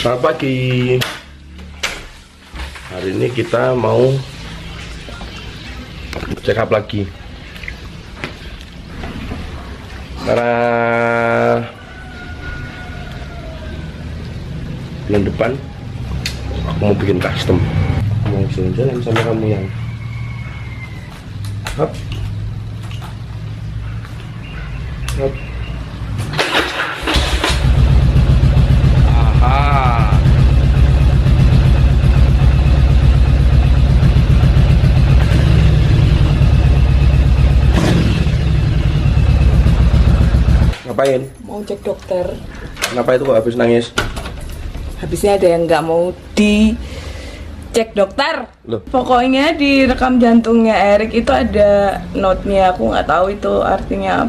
Selamat pagi. Hari ini kita mau check up lagi. Karena bulan depan aku mau bikin custom. Mau jalan-jalan sama kamu yang hop. Hop. Ngapain? Mau cek dokter. Kenapa itu kok habis nangis? Habisnya ada yang nggak mau dicek dokter. Loh? Pokoknya di rekam jantungnya Erik itu ada note-nya. Aku nggak tahu itu artinya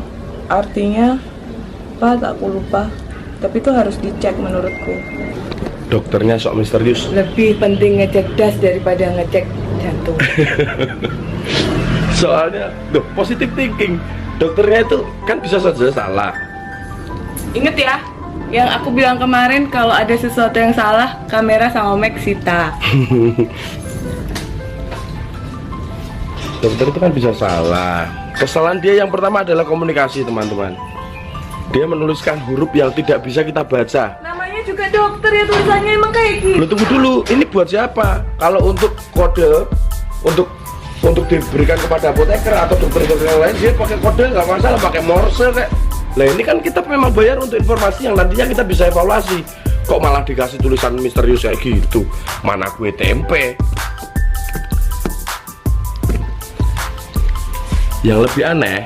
apa, aku lupa. Tapi itu harus dicek menurutku. Dokternya sok misterius. Lebih penting ngecek das daripada ngecek jantung. Soalnya, positive thinking. Dokternya itu kan bisa saja salah. Ingat ya, yang aku bilang kemarin kalau ada sesuatu yang salah, kamera sama mic sita. Dokter itu kan bisa salah. Kesalahan dia yang pertama adalah komunikasi, teman-teman. Dia menuliskan huruf yang tidak bisa kita baca. Namanya juga dokter ya, tulisannya emang kayak gitu. Lu tunggu dulu, ini buat siapa? Kalau untuk kode, untuk diberikan kepada apoteker atau dokter-dokter yang lain, dia pakai kode nggak masalah, pakai morse kayak. Nah ini kan kita memang bayar untuk informasi yang nantinya kita bisa evaluasi. Kok malah dikasih tulisan misterius kayak gitu? Mana gue tempe? Yang lebih aneh,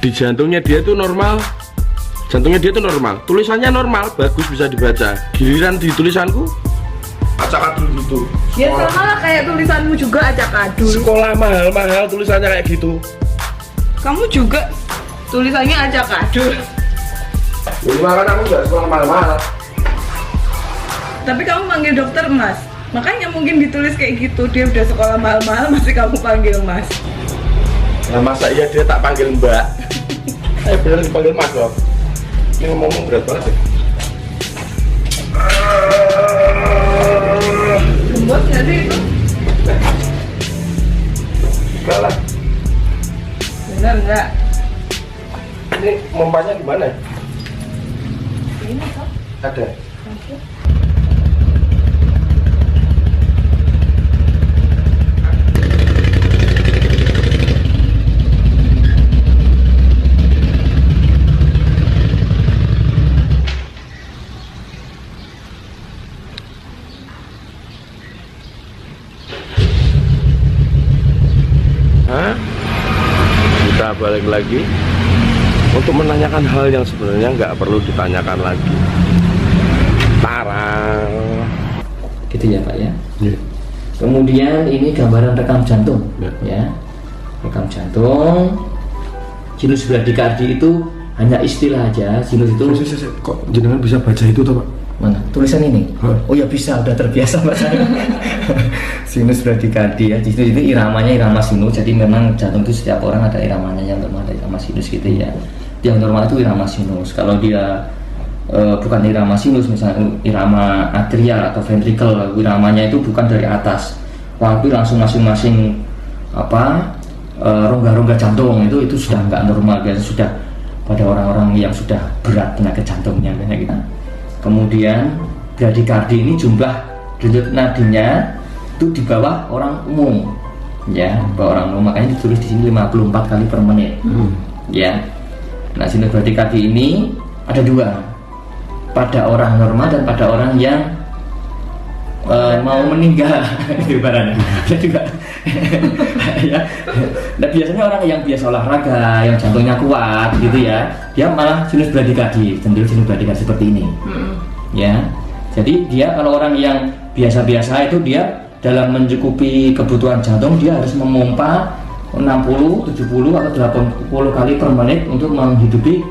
di jantungnya dia itu normal. Jantungnya dia itu normal, tulisannya normal, bagus bisa dibaca. Giliran di tulisanku acak-adul gitu. Ya sama lah kayak tulisanmu juga acak-adul. Sekolah mahal-mahal tulisannya kayak gitu. Kamu juga tulisannya acak-adul. Ini makan aku nggak sekolah mahal-mahal. Tapi kamu panggil dokter Mas. Makanya mungkin ditulis kayak gitu. Dia udah sekolah mahal-mahal masih kamu panggil Mas. Nah masa iya dia tak panggil Mbak? Saya bener dipanggil Mas loh. Ini ngomong berat banget ya. Gembot nggak sih itu? Enggak lah. Bener nggak? Ini mompanya di mana? Ini kok. Ada. Kita balik lagi untuk menanyakan hal yang sebenarnya nggak perlu ditanyakan lagi. Tarang. Gitu ya Pak ya. Yeah. Kemudian ini gambaran rekam jantung, Yeah. ya. Rekam jantung. Sinus bradikardi itu hanya istilah aja. Sinus itu Kok jenengan bisa baca itu toh Pak? mana? Tulisan ini? Huh? Oh ya bisa, udah terbiasa baca. Sinus bradikardi ya. Di situ itu iramanya irama sinus. Jadi memang jantung itu setiap orang ada iramanya, yang normal ada irama sinus gitu ya. Yang normal itu irama sinus. Kalau dia bukan irama sinus, misalnya irama atrial atau ventricle, iramanya itu bukan dari atas, tapi langsung masing-masing rongga-rongga jantung itu sudah nggak normal, biasa sudah pada orang-orang yang sudah berat penyakit jantungnya kayak gitu. Kemudian bradikardi ini jumlah denyut nadinya itu di bawah orang umum, ya, bawah orang umum, makanya ditulis di sini 54 kali per menit, ya. Nah, sinus bradikardi ini ada dua, pada orang normal dan pada orang yang mau meninggal, ibaratnya. Juga, ya. Nah, biasanya orang yang biasa olahraga, yang jantungnya kuat, gitu ya, dia malah sinus bradikardi, cenderung sinus bradikardi seperti ini, ya. Jadi dia kalau orang yang biasa-biasa itu dia dalam mencukupi kebutuhan jantung dia harus memompa 60, 70 atau 80 kali per menit untuk menghidupi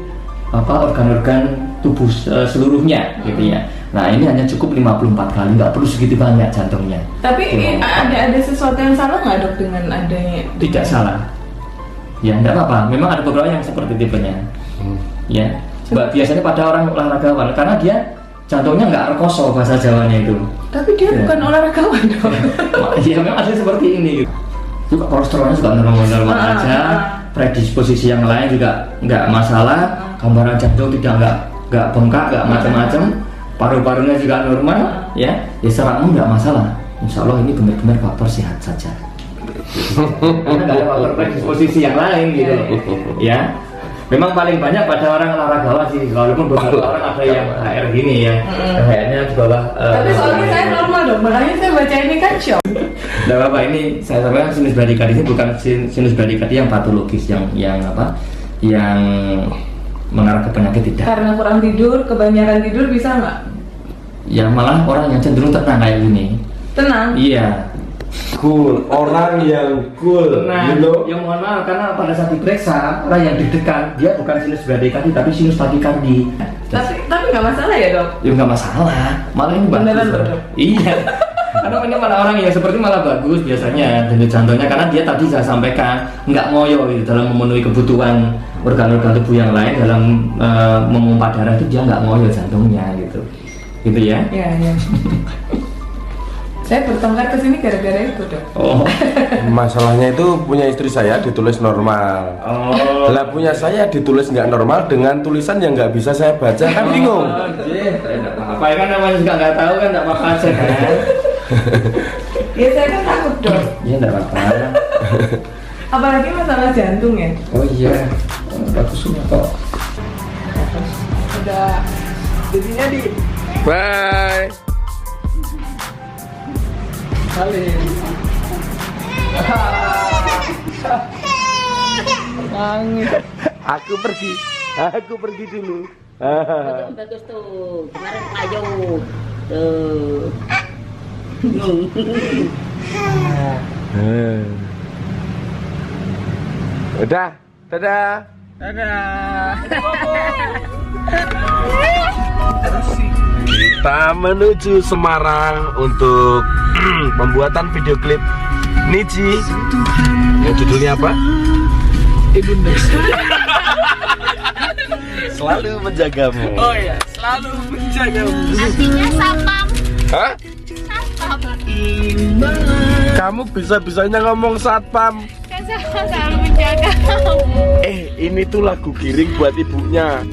organ-organ tubuh seluruhnya, gitu ya. Nah ini hanya cukup 54 kali, nggak perlu segitu banyak jantungnya. Tapi ada sesuatu yang salah nggak dok dengan adanya? Tidak salah. Ya nggak apa-apa. Memang ada beberapa yang seperti tipenya. Ya. biasanya pada orang olahragawan karena dia jantungnya nggak rekoso bahasa Jawanya itu. Tapi dia Ya. bukan olahragawan dong. Ya memang ada seperti ini. Juga kolesterolnya juga normal-normal aja, predisposisi yang lain juga nggak masalah, gambaran jantung tidak nggak bengkak, nggak macam-macam, paru-parunya juga normal, ya seratmu nggak masalah. Insya Allah ini benar-benar faktor sehat saja. Karena nggak ada faktor predisposisi yang lain gitu, ya. Memang paling banyak pada orang olahragawan sih, walaupun beberapa orang ada yang HR gini ya, HR-nya di bawah. Tapi soalnya saya normal dong, makanya saya baca ini kan shock. Tidak apa-apa, ini saya sampaikan sinus bradikard ini bukan sinus bradikard yang patologis, yang apa, yang mengarah ke penyakit tidak. Karena kurang tidur, kebanyakan tidur bisa nggak? Ya malah orang yang cenderung tenang kayak gini. Tenang. Iya. Cool, orang yang cool, Nah, you know? yang mohon maaf karena pada saat diperiksa orang yang deg-degan dia bukan sinus bradikardi tapi sinus takikardi. Tapi nggak masalah ya dok? Ya nggak masalah, malah ini bagus. Beneran, Dok? Iya. Karena ini malah orang yang seperti malah bagus biasanya denyut jantungnya karena dia tadi saya sampaikan nggak ngoyo gitu, dalam memenuhi kebutuhan organ-organ tubuh yang lain dalam memompa darah itu dia nggak ngoyo jantungnya gitu ya. Iya. Saya bertengkar ke sini gara-gara itu dok. Oh. Masalahnya itu punya istri saya ditulis normal. Oh. Lah punya saya ditulis nggak normal dengan tulisan yang nggak bisa saya baca, kan bingung. Apa ya kan namanya juga nggak tahu kan nggak apa-apa aja kan. Ya saya kan takut dok. Ya nggak apa-apa. Apalagi masalah jantung ya. Oh iya, bagus semua kok. Udah jadinya di Bye. Salim. Nangis. Aku pergi dulu. Bagus tuh, kemarin ayo tuh. Udah, dadah. Kita menuju Semarang untuk pembuatan video klip Niji. Yang judulnya apa? Ibunda. Selalu menjagamu. Oh ya, selalu menjagamu. Artinya sapam. Hah? Sapam. Kamu bisa-bisanya ngomong satpam. Kan selalu menjaga kamu. Ini tuh lagu giring buat ibunya.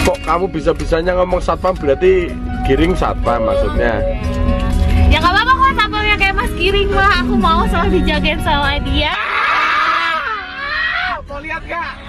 Kok kamu bisa-bisanya ngomong satpam berarti giring satpam maksudnya? Ya nggak apa-apa kok sapamnya kayak Mas Giring mah. Aku mau selalu dijagain sama dia. Mau lihat gak?